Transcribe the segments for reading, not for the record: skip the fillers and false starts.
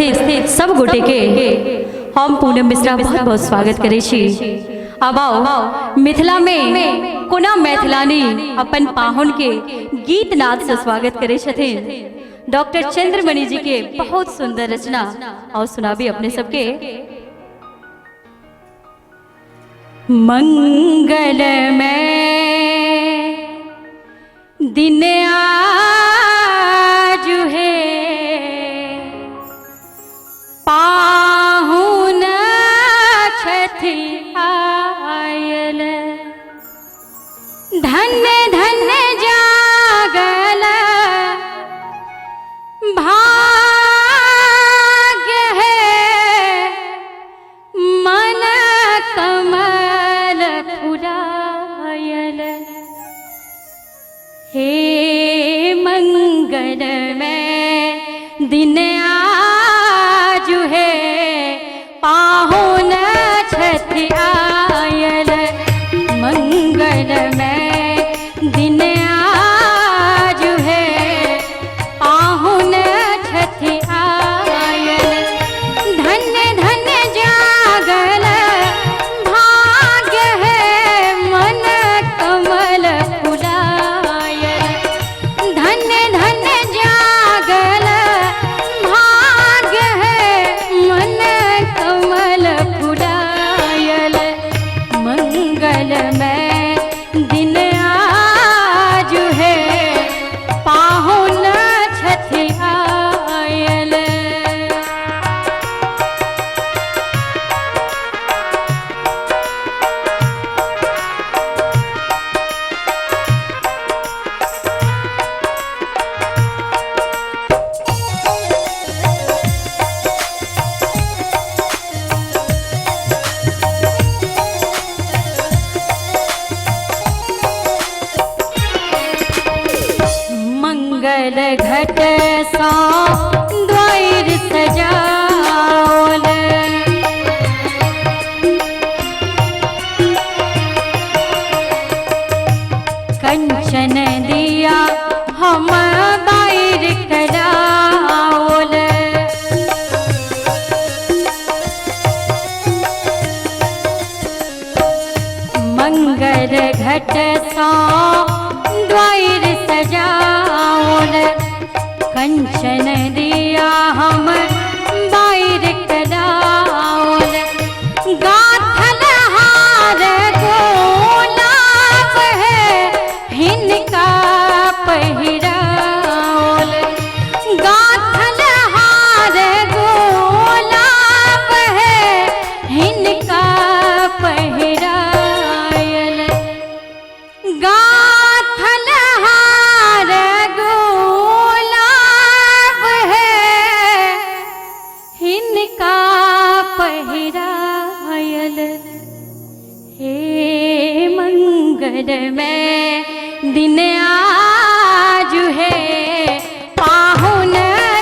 उपस्थित सब गोटे के हम पूनम मिश्रा बहुत बहुत स्वागत करे छी। अब आओ मिथिला में कोना मैथिलानी अपन पाहुन के गीत नाद से स्वागत करे छथिन। डॉक्टर चंद्रमणि जी के बहुत सुंदर रचना और सुनाबी अपने सबके। मंगलमय दिन आज है पाहुन छथि आयल, धन्य धन्य जागल भाग्य है मन कमल फुलायल। हे मंगलमय दिन आज है पाहुन छथि आयल, मंगलमय दिन आज है पाहुन छथि आयल, धन्य धन्य जागल भाग्य है मन कमल फुलायल, धन्य धन्य जागल भाग्य है मन कमल फुलायल, मंगलमय दिन आज है पाहुन छथि आयल। मंगल घट सा द्वार सजाओल, कंचन दिया हम बाहर कराओल, मंगल घट सा द्वार सजाओल, कंचन दिया हम बाहर कराओल, गाथल हार गोलाब है हिनका पहिराओल, गाथल हार गोलाब है हिनका पहिरायल, गाथल हार गोलाब है हिनका पहिरायल। हे मंगलमय दिन आज है पाहुन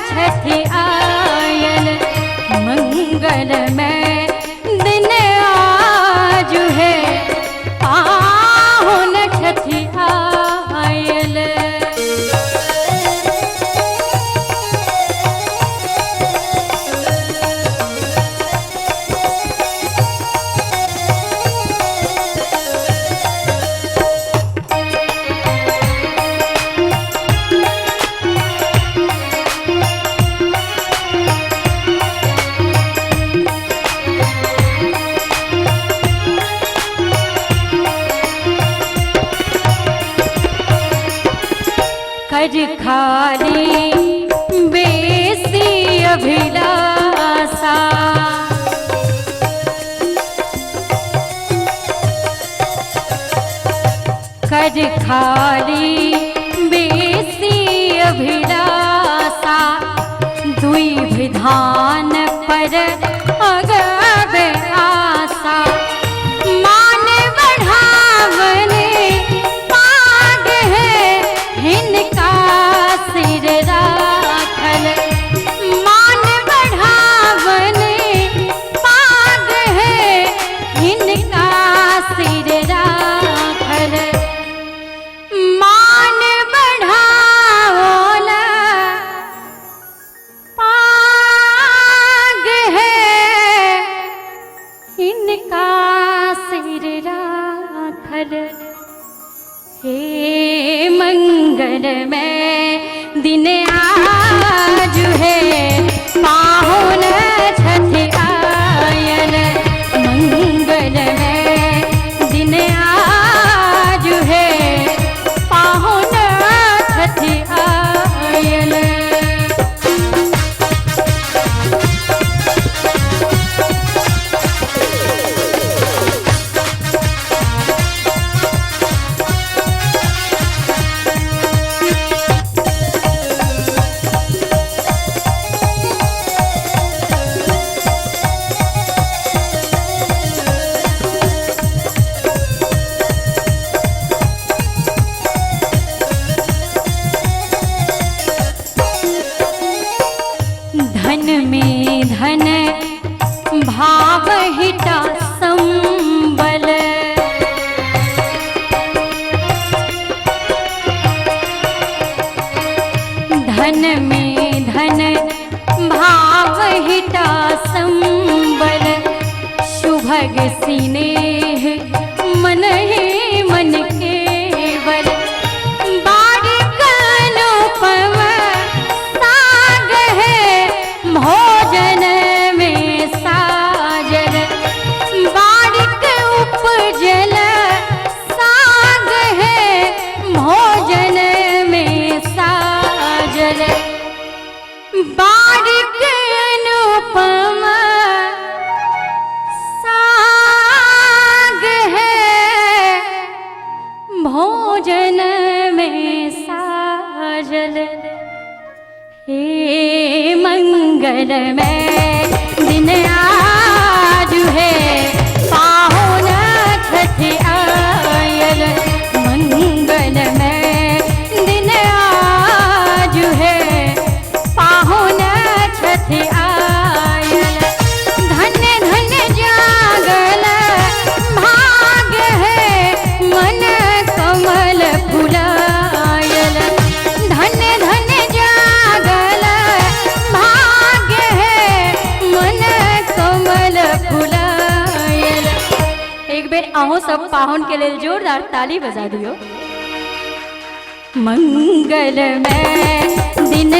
छथि आयल, मंगलमय दिन आज है पाहुन छथि आयल। कर खाली बेसी अभिलाषा, कर खाली बेसी अभिलाषा, दुई विधान पर अगब आशा, मान बढ़ावने पाग है हिनका सिर राखल, मान बढ़ावने पाग है हिनका सिर राखल, मान बढ़ाओला हर हे मंगलमय दिन आज है पाहुन छठ आयल मंगलमय दिन आज है पाहुन छठ आयल। धन में धन भाव हिता संबल धन में धन भाव हिता संबल शुभग स्नेह मन ही मन केवल बारिक अनुपम साग है भोजन में साजल बारिक उपजल साग है भोजन में साजल बारिक अनुपम साग है भोजन में साजल। हे मंगलमय दिन आज है पाहुन छठ आयल मंगलमय दिन आज है पाहुन छठ आयल। धन्य धन्य जागल भाग है मन कमल फुलायल धन्य धन्य जागल भाग्य है मन कमल फुलायल। एक बेर अहों सब पाहुन के लेल जोरदार ताली बजा दियो। मंगलमय दिन